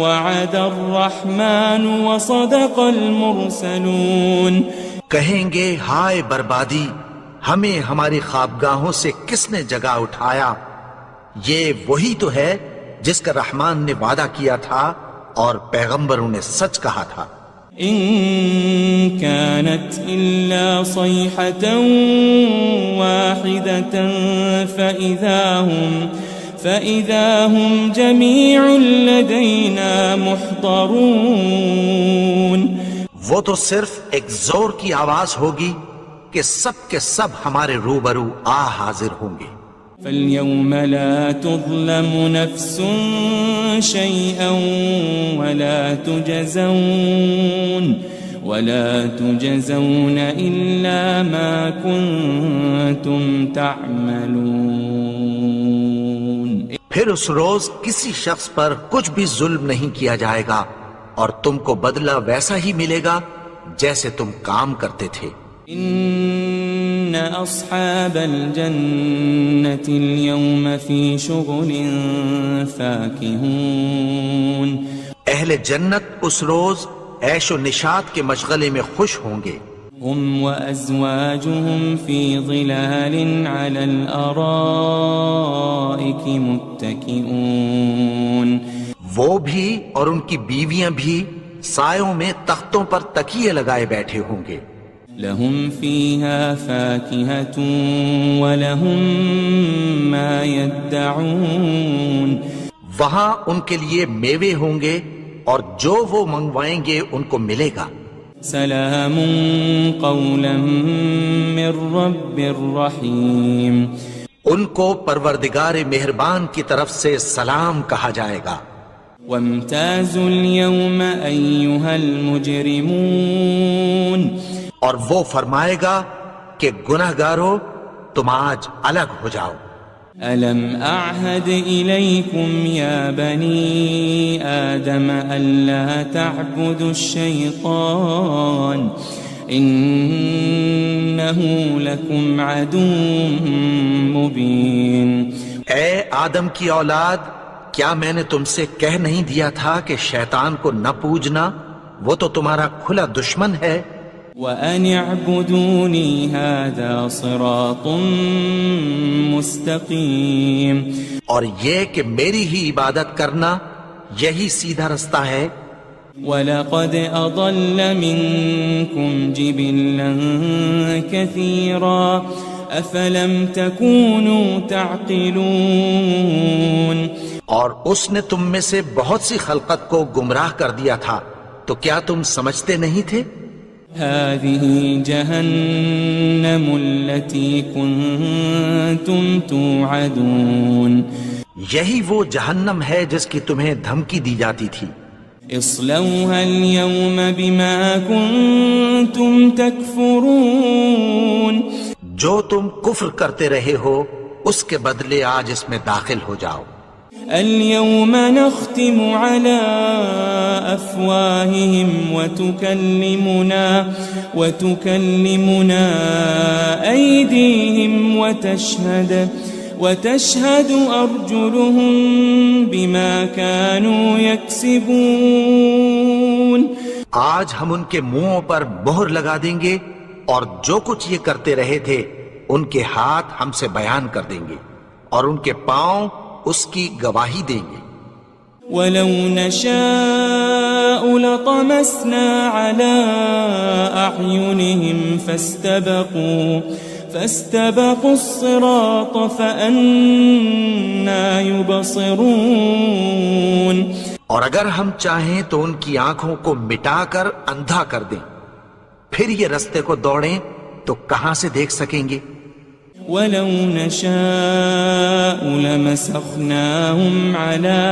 وعد الرحمن وصدق المرسلون، کہیں گے ہائے بربادی، ہمیں ہماری خوابگاہوں سے کس نے جگا اٹھایا، یہ وہی تو ہے جس کا رحمان نے وعدہ کیا تھا اور پیغمبروں نے سچ کہا تھا۔ إن كانت إلا صيحة واحدة فإذا هم جميع لدينا محضرون، وہ تو صرف ایک زور کی آواز ہوگی کہ سب کے سب ہمارے روبرو آ حاضر ہوں گے۔ فاليوم لا تظلم نفس شيئا ولا تجزون إلا ما كنتم تعملون، پھر اس روز کسی شخص پر کچھ بھی ظلم نہیں کیا جائے گا اور تم کو بدلہ ویسا ہی ملے گا جیسے تم کام کرتے تھے۔ إن أصحاب الجنة اليوم في شغل فاكهون، اہل جنت اس روز عیش و نشاط کے مشغلے میں خوش ہوں گے۔ هم وأزواجهم في ظلال على الأرائك متكئون، وہ بھی اور ان کی بیویاں بھی سایوں میں تختوں پر تکیے لگائے بیٹھے ہوں گے۔ لهم فيها فاكهة ولهم ما يدعون، وہاں ان کے لیے میوے ہوں گے اور جو وہ منگوائیں گے ان کو ملے گا۔ سلام قولا من رب رحیم، ان کو پروردگار مہربان کی طرف سے سلام کہا جائے گا۔ وامتازوا اليوم أيها المجرمون، اور وہ فرمائے گا کہ گنہگارو تم آج الگ ہو جاؤ۔ ألم أعهد إليكم يا بني آدم ألا تعبدوا الشيطان إنه لكم عدو مبين، اے آدم کی اولاد، کیا میں نے تم سے کہہ نہیں دیا تھا کہ شیطان کو نہ پوجنا، وہ تو تمہارا کھلا دشمن ہے۔ وَأَنِ اعْبُدُونِي هَذَا صِرَاطٌ مُسْتَقِيم، اور یہ کہ میری ہی عبادت کرنا یہی سیدھا رستہ ہے۔ وَلَقَدْ أَضَلَّ مِنكُمْ جِبِلًّا كَثِيرًا أَفَلَمْ تَكُونُوا تَعْقِلُونَ، اور اس نے تم میں سے بہت سی خلقت کو گمراہ کر دیا تھا، تو کیا تم سمجھتے نہیں تھے؟ هذه جهنم التي كنتم توعدون، یہی وہ جہنم ہے جس کی تمہیں دھمکی دی جاتی تھی۔ اصلوها اليوم بما كنتم تكفرون، جو تم کفر کرتے رہے ہو اس کے بدلے آج اس میں داخل ہو جاؤ۔ اليوم نختم على أفواههم وتكلمنا أيديهم وتشهد أرجلهم بما كانوا يكسبون، آج ہم ان کے منہوں پر مہر لگا دیں گے اور جو کچھ یہ کرتے رہے تھے ان کے ہاتھ ہم سے بیان کر دیں گے اور ان کے پاؤں اس کی گواہی دیں گے۔ وَلَوْ نَشَاءُ لَطَمَسْنَا عَلَىٰ أَعْيُنِهِمْ فَاسْتَبَقُوا الصِّرَاطَ فَأَنَّىٰ يُبْصِرُونَ، اور اگر ہم چاہیں تو ان کی آنکھوں کو مٹا کر اندھا کر دیں، پھر یہ رستے کو دوڑیں تو کہاں سے دیکھ سکیں گے؟ وَلَوْ نَشَاءُ لَمَسَخْنَاهُمْ عَلَى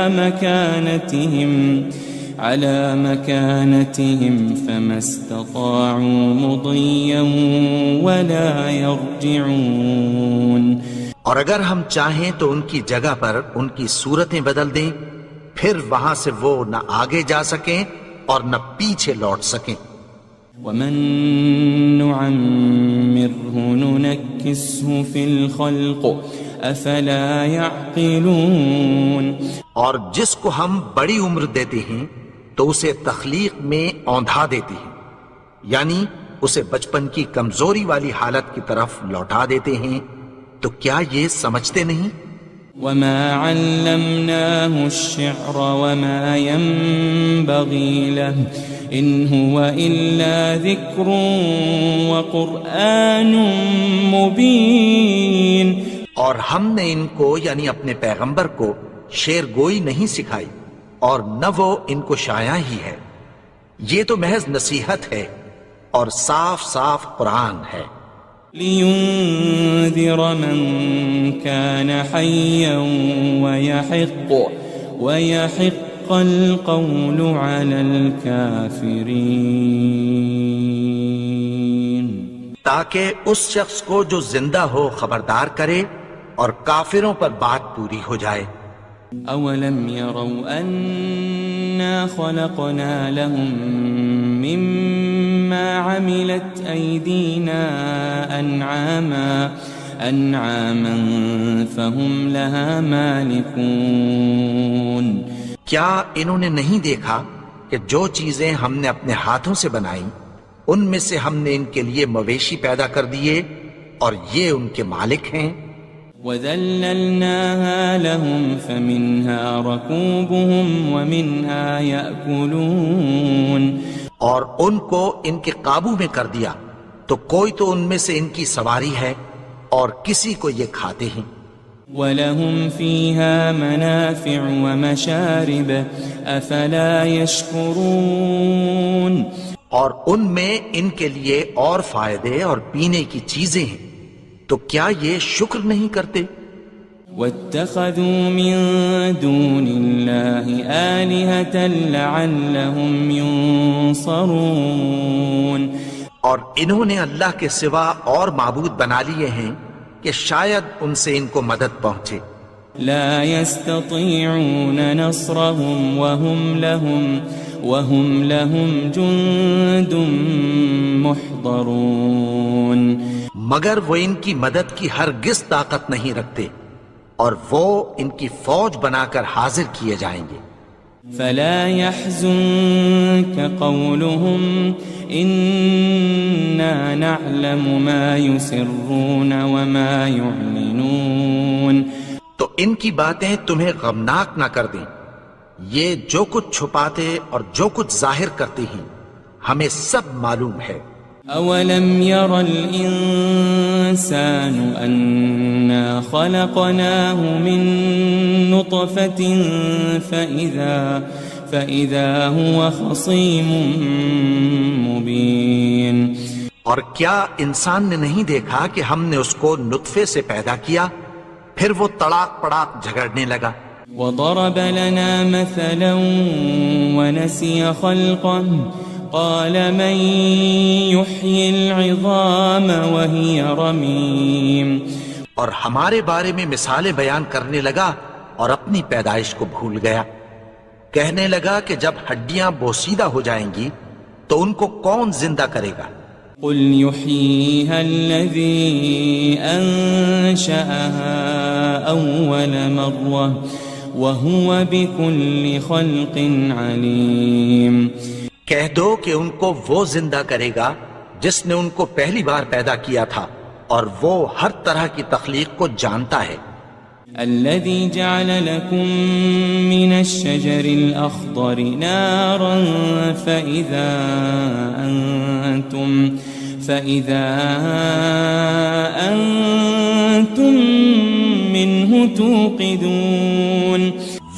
مَكَانَتِهِمْ فَمَا اسْتَطَاعُوا مُضِيًّا وَلَا يَرْجِعُونَ، اور اگر ہم چاہیں تو ان کی جگہ پر ان کی صورتیں بدل دیں، پھر وہاں سے وہ نہ آگے جا سکیں اور نہ پیچھے لوٹ سکیں۔ وَمَن نُعَمِّرْهُ نُنَكِّسْهُ فِي الْخَلْقِ أَفَلَا يَعْقِلُونَ، اور جس کو ہم بڑی عمر دیتے ہیں تو اسے تخلیق میں اوندھا دیتے ہیں، یعنی اسے بچپن کی کمزوری والی حالت کی طرف لوٹا دیتے ہیں، تو کیا یہ سمجھتے نہیں؟ وَمَا عَلَّمْنَاهُ الشِّعْرَ وَمَا يَنبَغِي لَهُ إِنْ هُوَ إِلَّا ذِكْرٌ وَقُرْآنٌ مُبِينٌ، اور ہم نے ان کو یعنی اپنے پیغمبر کو شعر گوئی نہیں سکھائی اور نہ وہ ان کو شایع ہی ہے، یہ تو محض نصیحت ہے اور صاف صاف قرآن ہے۔ لِيُنذِرَ مَن كَانَ حَيًّا وَيَحِقَّ الْقَوْلُ عَلَى الْكَافِرِينَ، تاکہ اس شخص کو جو زندہ ہو خبردار کرے اور کافروں پر بات پوری ہو جائے۔ أَوَلَمْ يَرَوْا أَنَّا خَلَقْنَا لَهُم مِّمَّا عَمِلَتْ أَيْدِينَا أَنْعَامًا فَهُمْ لَهَا مَالِكُونَ، کیا انہوں نے نہیں دیکھا کہ جو چیزیں ہم نے اپنے ہاتھوں سے بنائیں ان میں سے ہم نے ان کے لیے مویشی پیدا کر دیے اور یہ ان کے مالک ہیں۔ وَذَلَّلْنَاهَا لَهُمْ فَمِنْهَا رَكُوبُهُمْ وَمِنْهَا يَأْكُلُونَ، اور ان کو ان کے قابو میں کر دیا تو کوئی تو ان میں سے ان کی سواری ہے اور کسی کو یہ کھاتے ہیں۔ وَلَهُمْ فِيهَا مَنَافِعُ وَمَشَارِبُ أَفَلَا يَشْكُرُونَ، اور ان میں ان کے لیے اور فائدے اور پینے کی چیزیں ہیں، تو کیا یہ شکر نہیں کرتے؟ وَاتَّخَذُوا مِن دُونِ اللَّهِ آلِهَةً لَعَلَّهُمْ يُنصَرُونَ، اور انہوں نے اللہ کے سوا اور معبود بنا لیے ہیں کہ شاید ان سے ان کو مدد پہنچے۔ لا يستطيعون نصرهم وهم لهم جند محضرون، مگر وہ ان کی مدد کی ہرگز طاقت نہیں رکھتے اور وہ ان کی فوج بنا کر حاضر کیے جائیں گے۔ فلا يحزنك قولهم إنا نعلم ما يسرون وما يعلنون. تو ان کی باتیں تمہیں غمناک نہ کر دیں. یہ جو کچھ چھپاتے اور جو کچھ ظاہر کرتے ہیں ہمیں سب معلوم ہے. أولم ير الإنسان أنا خلقناه من نطفة فإذا هو خصيم مبين. اور کیا انسان نے نہیں دیکھا کہ ہم نے اس کو نطفے سے پیدا کیا پھر وہ تڑاک پڑاک جھگڑنے لگا. وضرب لنا مثلا ونسي خلقه قال من يحيي العظام وهي رميم. اور ہمارے بارے میں مثالیں بیان کرنے لگا اور اپنی پیدائش کو بھول گیا. کہنے لگا کہ جب ہڈیاں بوسیدہ ہو جائیں گی تو ان کو کون زندہ کرے گا؟ قل يحييها الذي أنشأها أول مرة وهو بكل خلق عليم. کہہ دو کہ ان کو وہ زندہ کرے گا جس نے ان کو پہلی بار پیدا کیا تھا اور وہ ہر طرح کی تخلیق کو جانتا ہے. الذي جعل لكم من الشجر الأخضر نارا فإذا أنتم منه توقدون.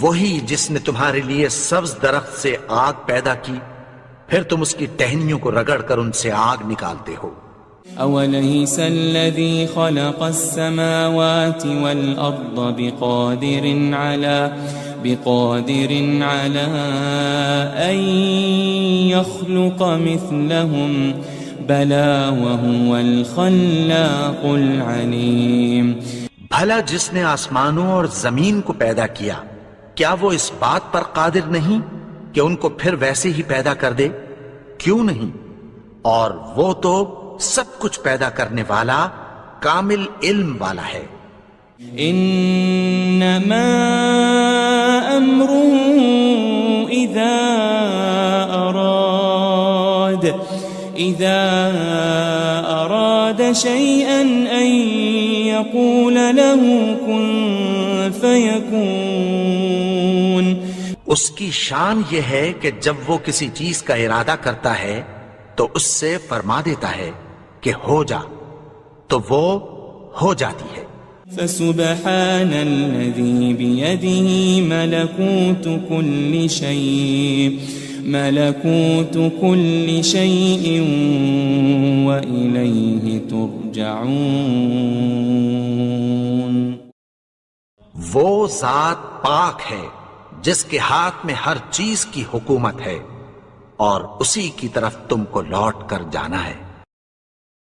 وہی جس نے تمہارے لیے سبز درخت سے آگ پیدا کی پھر تم اس کی ٹہنیوں کو رگڑ کر ان سے آگ نکالتے ہو. أوليس الذي خلق السماوات والأرض بقادر على أن يخلق مثلهم بلى وهو الخلاق العليم. بھلا جس نے آسمانوں اور زمین کو پیدا کیا کیا وہ اس بات پر قادر نہیں کہ ان کو پھر ویسے ہی پیدا کر دے؟ کیوں نہیں؟ اور وہ تو سب کچھ پیدا کرنے والا کامل علم والا ہے. انما امره اذا اراد شيئا ان يقول له كن فيكون. اس کی شان یہ ہے کہ جب وہ کسی چیز کا ارادہ کرتا ہے تو اس سے فرما دیتا ہے کہ ہو جا تو وہ ہو جاتی ہے. فسبحان الذي بيده ملكوت كل شيء وإليه ترجعون. وہ ذات پاک ہے جس کے ہاتھ میں ہر چیز کی حکومت ہے اور اسی کی طرف تم کو لوٹ کر جانا ہے.